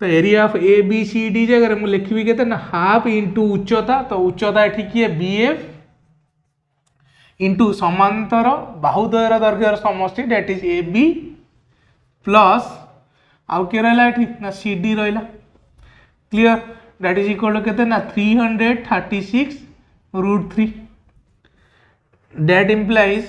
तो area of A B C D जगह मुझे लिखी के ना हाफ इंटू उच्चता तो उच्चता ये किए बी एफ इंटू समांतर बाहुद्वयर दैर्घ्यर समष्टि that is A B plus आउ किए रहा ना सी डी रहा clear that is equal to केते ना 336√3 दैट इम्प्लाइज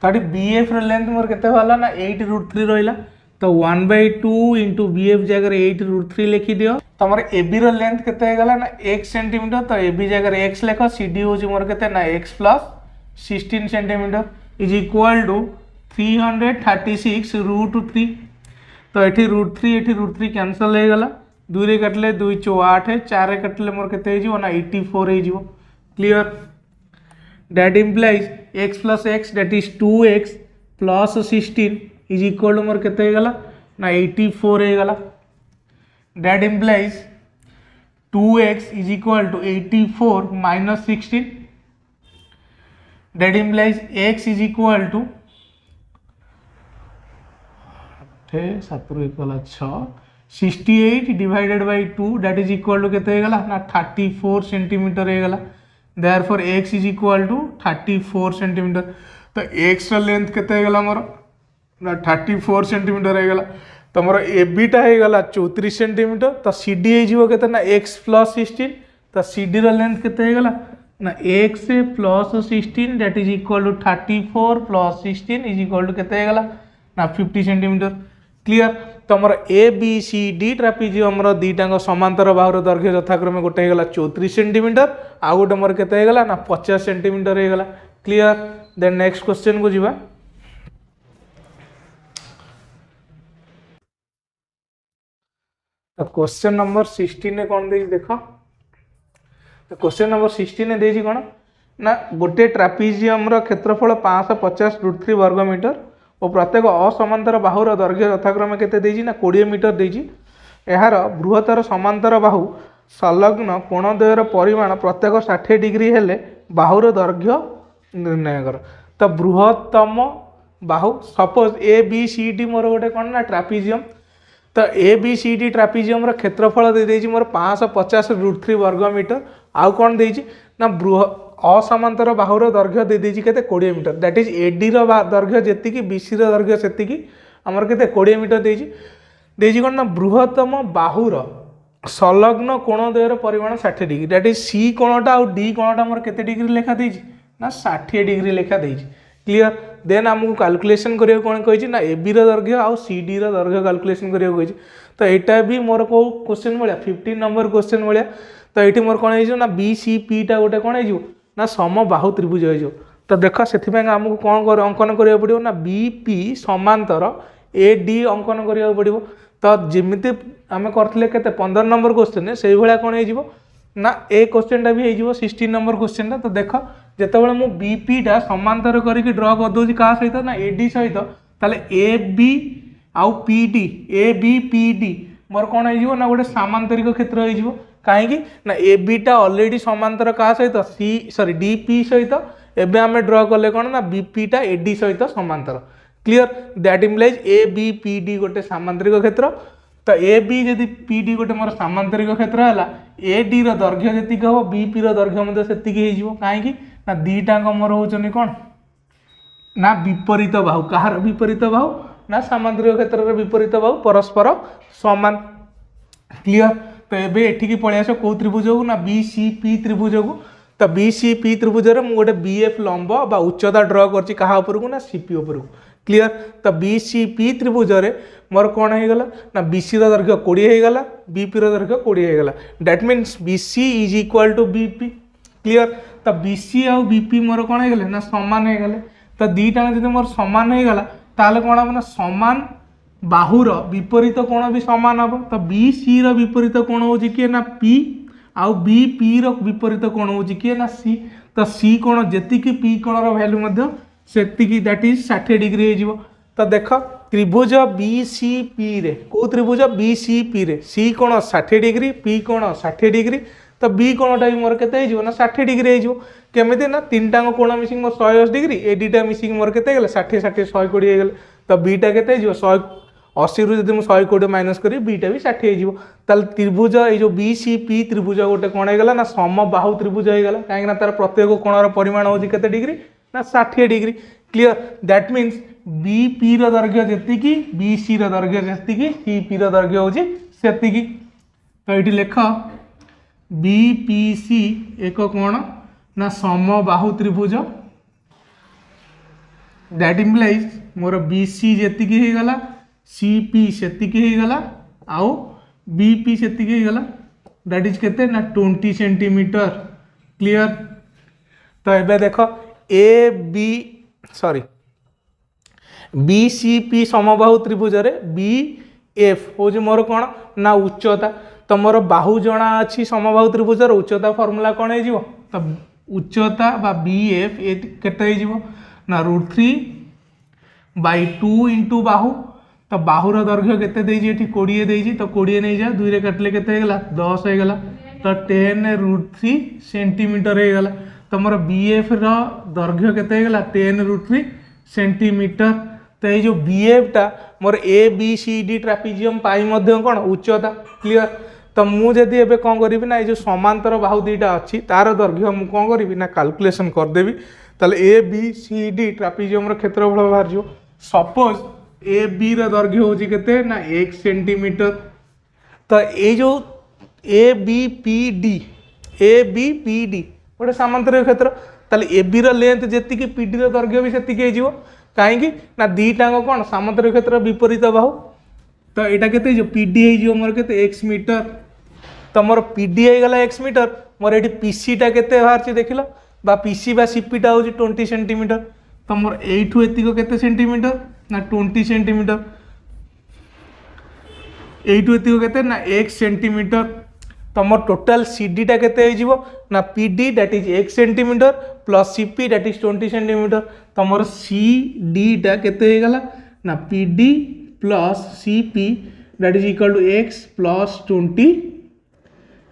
तो बी एफ लेंथ मोर केते वाला ना 8√3 रहा। तो 1/2 इंटू बी एफ जगह 8√3 लिखि दियो। तुम ए बी लेंथ केते होगा ना 1 सेंटीमीटर तो ए बी जगह x लेख सी डी हूँ मोर केते ना x plus 16 centimetre is equal to 336 √3। तो ये √3 कैंसल हो गला, 2 रे काटले 2 × 4 8, 4 रे काटले मोर केते हो ना 84 हो। Clear, that implies x plus x that is 2x plus 16 is equal to मोर केते हो गला ना 84 हो गला। That implies 2x is equal to 84 minus 16, that implies x is equal to 7 equal 6 68 divided by 2 that is equal to केते हो गला ना 34 सेंटीमीटर हो गला। Therefore x is equal to 34 centimetre. तो x रा लेंथ केते हो गला मोर ना 34 सेंटीमीटर हो गला। तो मोर AB टा हो गला 34 सेंटीमीटर। तो CD हो जिवो केते ना x प्लस 16। तो CD रा लेंथ केते हो गला ना x plus 16 that is equal to 34 plus 16 is equal to केते हो गला ना 50 सेंटीमीटर। क्लियर, तो मोर ABCD ट्रापेजियम रो दीटांग समांतर बाहुर दैर्घ्य यथाक्रमे गोटे हो गला 34 सेंटीमीटर, आ गोटे मोर केते हो गला ना 50 सेंटीमीटर हो गला। क्लियर, देन नेक्स्ट क्वेश्चन को जीवा। तो क्वेश्चन नंबर 16 कौन दे देखो। तो क्वेश्चन नंबर 16 दे कौन ना गोटे ट्रापेजियम रो क्षेत्रफल 550 √3 वर्ग मीटर और प्रत्येक असमांतर बाहुर दैर्घ्य यथाक्रमे केते देजी ना 20 मीटर देजी। यार बृहत्तर समांतर बाहु संलग्न कोणद्वयर परिमाण प्रत्येक 60 डिग्री हेले बाहुर दैर्घ्य निर्णय कर। तो बृहत्तम बाहु सपोज ABCD मोर गोटे कौन ना ट्रापेजियम। तो ABCD ट्रापेजियम रो क्षेत्रफल दे देजी मोर 550 √3 वर्ग मीटर। आउ कौन देजी ना असमांतर बाहुर दैर्घ्य दे देजी केते 20 मीटर। दैट इज AD रो दैर्घ्य जेतिकी BC रो दैर्घ्य सेतिकी हमर केते 20 मीटर देजी। देजी कौन ना बृहत्तम बाहुर संलग्न कोणद्वयर परिमाण 60 डिग्री। दैट इज C कोणटा और D कोणटा मोर केते डिग्री लेखा देजी ना 60 डिग्री लेखा देजी। क्लियर, देन आमको कैलकुलेशन करियो कोन कहिछि ना AB रो दैर्घ्य और CD रो दैर्घ्य कैलकुलेशन करियो कहिछि। तो एटा भी मोर को क्वेश्चन भलिया 15 नंबर क्वेश्चन भलिया। तो एठी मोर कोन हेजो ना BCP टा गोटे कोन हेजो ना समबाहु त्रिभुज हेजो। तो देख से आमको कौन कर अंकन करिया पड़िबो ना BP समांतर AD अंकन करिया पड़िबो। तो जेमिति आमे करथिले केते 15 नंबर क्वेश्चन से भलिया कोन हेजिवो ना ए क्वेश्चन टा भी हेजिवो 16 नंबर क्वेश्चन टा। तो देख जेतेबेले मु BP टा समांतर करिके ड्रा कर दोछि का सहित ना AD सहित, ताले AB आउ PD ABPD मोर कोन हेजिवो ना गोटे सामांतरिक क्षेत्र हेजिवो। कहीं ना AB टा ऑलरेडी समांतर का सहित DP सहित, एबे आमे ड्रा कले कोन ना BP टा AD सहित समांतर। क्लियर, दैट इम्प्लाइज ABPD गोटे सामांतरिक क्षेत्र। तो AB जदि PD गोटे मोर सामांतरिक क्षेत्र हैला AD रो दैर्घ्य जतिक हो BP रो दैर्घ्य मते सेतिक हेजिवो। काहेकि ना दीटांग मोर होचनी कोन ना विपरीत बाहु। कहार विपरीत बाहु ना सामांतरिक क्षेत्र रो विपरीत बाहु परस्पर समान। क्लियर, तो एबे एठिकी पळे आसो को त्रिभुज को ना BCP त्रिभुज को। तो BCP त्रिभुज रे मु गोटे BF लंब बा उच्चता ड्रा करछि कहा ऊपर को ना CP ऊपर को। क्लियर, तो BCP त्रिभुज रे मोर कोन हे गला ना BC रो दैर्घ्य 20 हे गला, BP रो दैर्घ्य 20 हे गला। That means BC is equal to BP। Clear, तो BC और BP मोर कोन हे गले ना समान हे गले। तो दीटा जदि मोर समान हे गला ताले कोन हम ना समान बाहुर विपरीत कोण भी समान हम। तो BC रो विपरीत कोण हो कि ना P आउ BP रो विपरीत कोण हो कि ना C। तो C कोण जेतिकी P कोण रो वैल्यू मध्य सेतिकी दैट इज 60 डिग्री हे जिवो। तो देख त्रिभुज BCP रे को त्रिभुज BCP रे C कोण 60 डिग्री P कोण 60 डिग्री। तो B कोणटा भी मोर केते हे जिवो ना 60 डिग्री हे जिवो। केमिति ना तीनटा कोण मिसिंग मोर 180 डिग्री, AD टा मिसिंग मोर केते गेले 60 60 120 हे गेले। तो B टा केते जिवो 180 रु जदि 120 माइनस करी B टा भी 60 हे जिवो। ताल त्रिभुज ए जो BCP त्रिभुज गोटे कोण हे गेला ना समबाहु त्रिभुज हे गेला। काहे ना तार प्रत्येक कोणर परिमाण होची केते डिग्री ना 60 degree. Clear, that means BP रो दैर्घ्य जेतिकी BC रो दैर्घ्य जेतिकी CP रो दैर्घ्य होची सेतिकी। तो एठी लेख BPC एक कोण ना समबाहु त्रिभुज। दैट इम्प्लाइज मोर BC जेतिकी हे गला, CP सेतिकी हे गला, आउ BP सेतिकी हे गला। दैट इज केते ना 20 सेंटीमीटर। क्लियर, तो एबे देखो A B sorry B C P समबाहु त्रिभुज बी एफ हूँ मोर कौन ना उच्चता तो मोर बाहु जना अच्छी समबाहु त्रिभुज उच्चता फर्मूला कौन हो तो उच्चता बा बी एफ ये केते ना √3/2 इंटू बाहु तो बाहुर दैर्घ्य केते देजी 20 देजी तो 20 नहीं जा 2 रे काटले केते होगला 10 होगला तो 10√3 सेंटीमीटर होगला तो मोर बी एफ दैर्घ्य केते होगला 10√3 सेंटीमीटर तो ये जो बी एफ टा मोर ए बी सी डी ट्रापिजियम पाई मध्य कौन उच्चता क्लियर तो मुझे एबे कौन करी ना ये जो समांतर बाहु दीटा अच्छी तार दैर्घ्य मुझे कौन करी ना कैलकुलेशन करदेवी ताले A B C D trapezium क्षेत्रफल बाहर जो सपोज ए बी दैर्घ्य हूँ केते ना 1 सेंटीमीटर तो ये जो ए बी पी डी गोटे सामांतरिक क्षेत्र ताले ए बी लेंथ जी पी डी दैर्घ्य भी से कहीं ना दीटाक कौन सामांतरिक क्षेत्र विपरीत बाहु तो यहाँ के पी डी हो मोर के एक्स मीटर तो मोर पी डी होगला एक्स मीटर मोर ये पीसी टा के बाहर देख लो बा पीसी बा सीपी टा हूँ 20 सेंटीमीटर तो मोर एठू एतिक केते सेंटीमीटर ना 20 सेंटीमीटर एठू एतिक केते ना 1 सेंटीमीटर तो मोर टोटल सीडी टा केते हो ना PD that is 1 centimetre plus CP that is 20 centimetre तो मोर सीडी टा केते होगला ना PD plus CP that is equal to x plus 20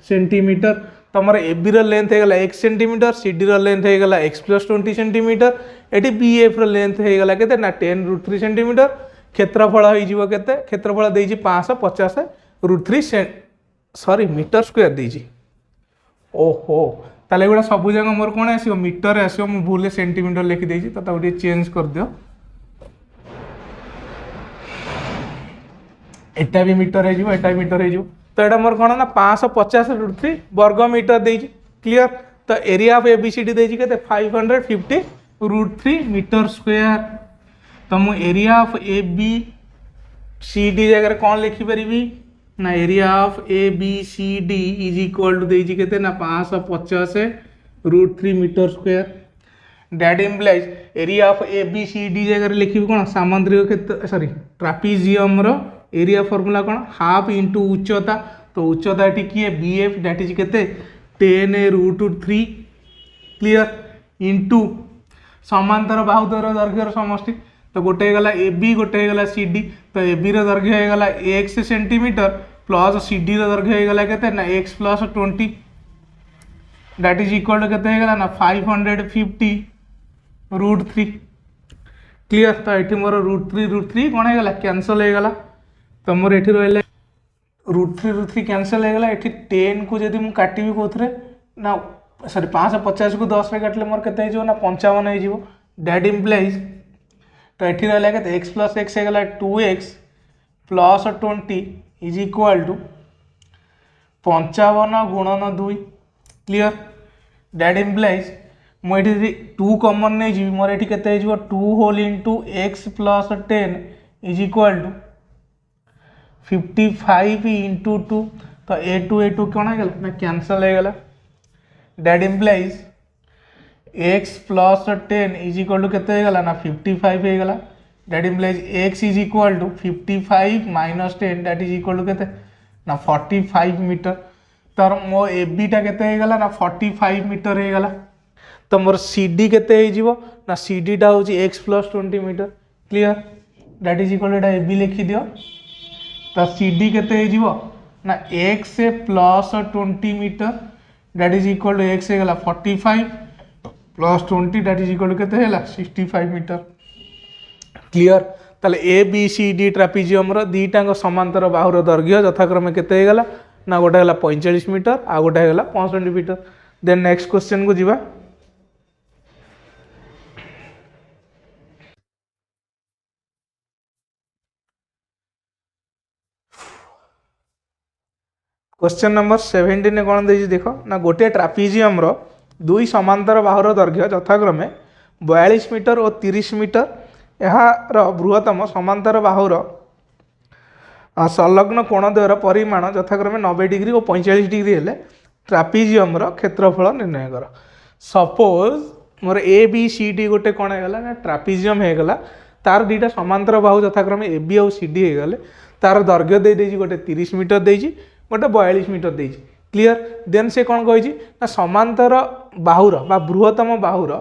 centimetre तो मोर ए बी लेंथ होगला 1 सेंटीमीटर सी डी लेंथ होगला एक्स प्लस 20 सेंटीमीटर ये बी एफ लेंथ होगला केते ना 10√3 सेंटीमीटर क्षेत्रफल हो क्षेत्रफल देजी 550 √3 मीटर स्क्वायर देजी ओहो ताले गुड़ा सब जगह मोर कौन आसो मीटर आसो मु भूल सेंटीमीटर लिखी देजी तो गोटे चेंज कर दियो एटा भी मीटर हो एटा भी मीटर हो तो यहाँ मोर कौन ना 550 √3 वर्ग मीटर देजी क्लियर तो एरिया ऑफ एबीसीडी देजी के 550 √3 मीटर स्क्वायर तो मु area of A B C D जगह कौन लिखिपारि ना area of A B C D is equal to देजी के ना 550 √3 metre square that implies area of A B C D जगह लिखी कौन सामांतरिक क्षेत्र सॉरी ट्रापिजियम एरिया फॉर्मूला कौन हाफ इंटू उच्चता तो उच्चता ये किए बी एफ दैट इज के 10√3 क्लियर इंटू समांतर बाहु दैर्घ्यर समष्टि तो गोटे गला ए बी गोटे गला सी डी तो ए बी दैर्घ्य होगला 1 सेंटीमीटर प्लस सी डी दैर्घ्य होगला केते ना x plus 20 that is equal to केते होगला ना 550 √3 क्लियर तो ये मोर √3 कौन होगला कैंसल होगला तो मोर ये रहा √3 कैंसल होगला ये 10 को जब मुझे काटि कौन ना सॉरी 550 को 10 रे काटले मोर केते हो ना 55 हो दैट इम्प्लाइज तो ये रहा के एक्स प्लस एक्स होगला 2x plus 20 is equal to 55 गुणन 2 क्लियर दैट इम्प्लाइज मुझे 2 कॉमन नहीं जी मोर ये के 2 whole into x plus 10 is equal to 55 into 2 तो ए टू कौन है ना कैंसल होगला that implies x plus 10 is equal to केते होगला ना 55 होगला that implies x is equal to 55 minus 10 that is equal to केते ना 45 मीटर तो मो ए बी टा केते होगला ना 45 मीटर होगला तो मोर सी डी केते हो ना सी डी टा होची x plus 20 metre clear that is equal to A B लिखि दियो तो सी डी केते हो ना x plus 20 metre that is equal to x होगला 45 plus 20 that is equal to केते हैला 65 मीटर क्लियर ताले ए बी सी डी ट्रापिजियम दीटाक समांतर बाहुर दैर्घ्य यथाक्रमे केते होगला ना गोटे है 45 मीटर आ गोटे है 65 मीटर देन नेक्स्ट क्वेश्चन को जीवा क्वेश्चन नंबर 17 कौन देजी देख ना गोटे ट्रापिजियम दुई समांतर बाहुर दैर्घ्य यथाक्रमे 42 मीटर और 30 मीटर यार बृहत्तम समांतर बाहुर संलग्न कोण द्वयर परिमाण यथाक्रमे 90 डिग्री और 45 डिग्री हेले ट्रापिजियम क्षेत्रफल निर्णय कर सपोज मोर ए बी सी डी गोटे कौन होगा ना ट्रापिजियम होगला तार दुईटा समांतर बाहु यथाक्रमे ए बी आउ सी डी होगले तार दैर्घ्य दे गोटे 30 मीटर देजी गोटे 42 मीटर देजी क्लीयर देन से कौन कही ना समांतर बाहुर बा बृहत्तम बाहुर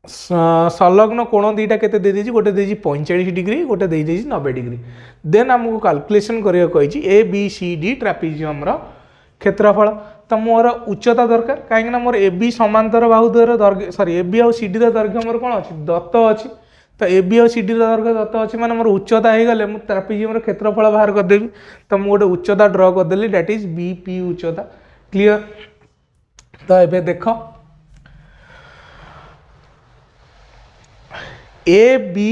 संलग्न कोण दुईटा केते दे देजी गोटे देजी 45 डिग्री गोटे दे देजी 90 डिग्री देन आमको कैलकुलेशन करिया कही ए बी सी डी ट्रापिजियम रो क्षेत्रफल तो मोर उच्चता दरकार कहीं मोर ए बी समांतर बाहु द्वयर दैर्घ्य सॉरी ए बी आउ सी डी दैर्घ्य मोर कौन अच्छी दत्त अच्छी तो ए बी आउ सी डी दैर्घ्य दत्त अच्छी माने मोर उच्चता हो गले मुझे ट्रापिजियम क्षेत्रफल बाहर करदेवी तो मुझे गोटे उच्चता ड्र करदेली दैट इज बी पी उच्चता क्लीयर तो एबे देख ए बी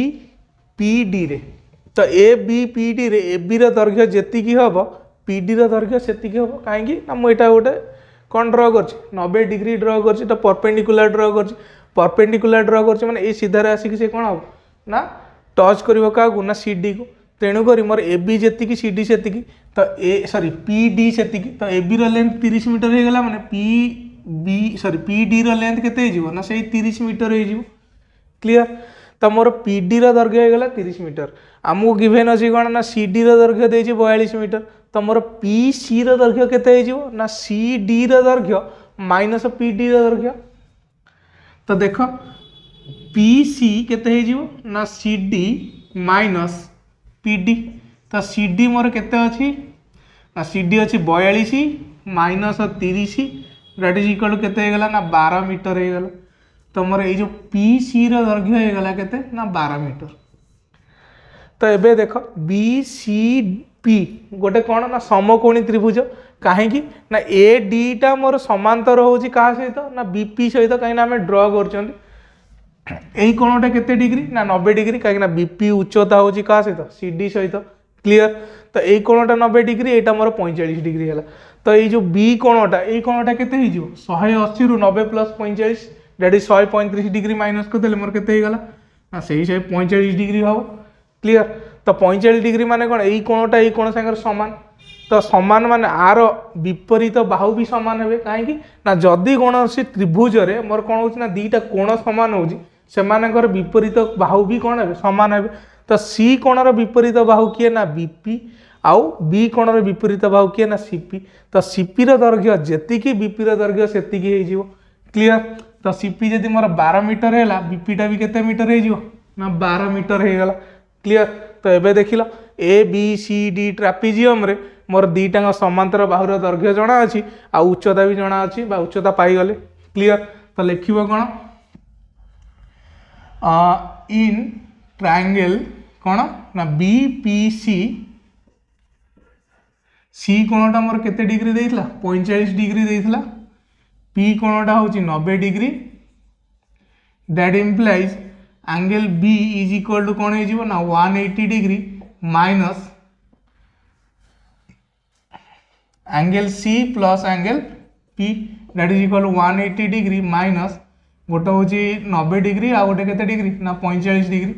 पी डी रे तो ए बी पी डी रे ए बी दैर्घ्य जेति हम पी डी दैर्घ्य से हम कहीं ना मुझे गोटे कौन ड्र कर 90 डिग्री ड्र कर परपेंडिकुलर ड्र कर परपेंडिकुलर ड्र कर मैंने ये सीधार आसिक से कौन हम ना टच कर क्या ना सी डी को तेणुक मोर A B ji C D से तो ए सॉरी पी डी से तो ए बी रेंथ 30 मीटर हो गला मैंने P B sorry P D length केते ना से 30 मीटर हो क्लीयर तो मोर पी डी दैर्घ्य होगा 30 मीटर आमको गिभेन अच्छी कौन ना सी डी दैर्घ्य देजी 42 मीटर तो मोर पी सी दैर्घ्य केते ना सी डी दैर्घ्य माइनस पी डी दैर्घ्य तो देख पी सी केते ना C D minus P D तो सी डी मोर केते अच्छी ना सी डी अच्छी 42 माइनस 30 दैट इज इक्वल केते हो ना 12 मीटर हो गला तो मोर ये जो पी सी दैर्घ्य होगा केते ना 12 मीटर तो एबे देख बी सी पी गोटे कौन ना समकोणी त्रिभुज कहीं ना ए डी टा मोर समांतर होची का सहित ना बीपी सहित कहीं आम ड्र कर कोणटा केते डिग्री ना 90 डिग्री कहीं बीपी उच्चता होची का सहित सी डी सहित क्लीयर तो यही कोणटा 90 डिग्री यहाँ मोर 45 डिग्री है तो ये जो बी कोणटा यही कोणटा केते 180 रु 90 plus 45 that is 135 degree minus करदे मोर केते होगा ना से 45 डिग्री हम क्लीयर तो 45 डिग्री माने कौन यही कोणटा यही कोण सागर सामान तो सामान माने आर विपरीत बाहु भी सामान हे कहीं ना जदि कौन त्रिभुज मोर कौन हो ना दीटा कोण सामान हो सेमानकर विपरीत बाहु भी कौन है सामान है तो सी कोणर विपरीत बाहु किए ना बीपी आउ बी कोणर विपरीत बाहु किए ना सीपी तो सीपी दैर्घ्य जी बीपी दैर्घ्य से क्लीयर तो सीपी जदि मोर 12 मीटर है बीपीटा भी केते मीटर हो ना 12 मीटर हो गला क्लीयर तो एबे देखिल ए बी सी डी ट्रापिजियम रे मोर दीटा समांतर बाहुर दैर्घ्य जना अच्छी आ उच्चता भी जना अच्छी बा उच्चता पाईगले क्लीयर तो लिखिबो कौन इन ट्रायंगल कौन ना बी पी सी कोणटा मोर केते डिग्री देइथला 45 डिग्री देइथला पी कोणटा होची 90 degree that implies angle B is equal to कौन हो ना 180 degree minus angle C plus angle P that is equal to 180 degree minus गोटे हूँ 90 डिग्री आ गोटे केते डिग्री ना 45 degree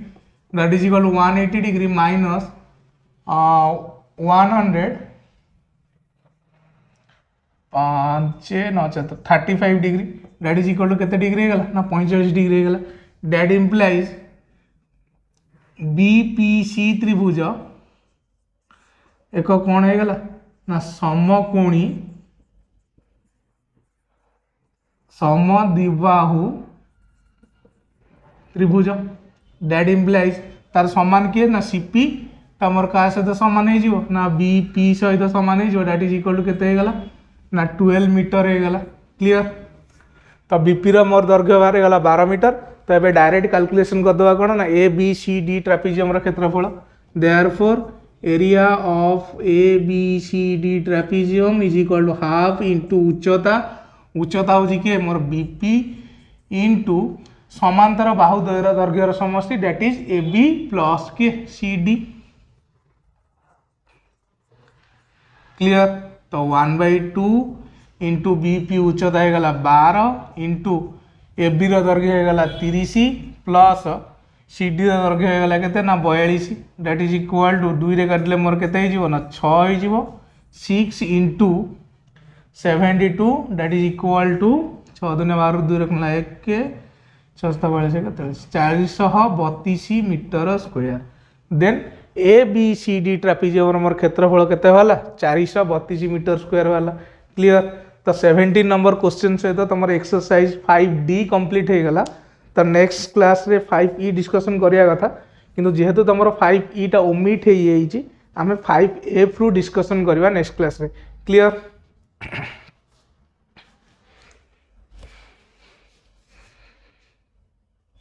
that is equal to 180 degree minus 100 5 9 35 degree that is equal to केते डिग्री हो ना 45 डिग्री हो दैट इम्प्लाइज बीपीसी त्रिभुज एक कौन हो ना समकोणी समद्विबाहु त्रिभुज दैट इम्प्लाइज तार समान किए ना सीपी तमर क्या सहित सामान हो ना बीपी सहित सामान हो दैट इज इक्वल टू केते हो ना 12 मीटर हो गला क्लीयर तो बीपी मोर दैर्घ्य बाहर गला 12 मीटर तो ये डायरेक्ट कैलकुलेशन करदे कौन ना A B C D trapezium क्षेत्रफल therefore area of A B C D trapezium is equal to half into उच्चता उच्चता हूँ किए मोर बीपी इंटू समांतर बाहु द्वयर दैर्घ्यर समष्टि that is A B plus के सी डी क्लीयर तो 1/2 इंटू बीपी उच्चता हो गला 12 इंटू ए बी दैर्घ्य हो गला 30 प्लस सी डी दैर्घ्य हो गला केते ना 42 दैट इज इक्वल टू 2 रे काटले मोर केते हो ना 6 हो 6 into 72 that is equal to 6 दुने 12 2 रखला 1 6 42 432 metre square. Then A B C D trapezium क्षेत्रफल केते वाला 432 मीटर स्क्वायर वाला। क्लियर। तो 17 नंबर क्वेश्चन सहित तुम एक्सरसाइज 5D कंप्लीट हो गला। तो नेक्स्ट क्लास रे 5E डिस्कशन करिया कथा किंतु जेहेतु तुम 5E टा ओमिट हो जाइए आम 5F रु डिस्कशन करवा नेक्स्ट क्लास रे। क्लियर।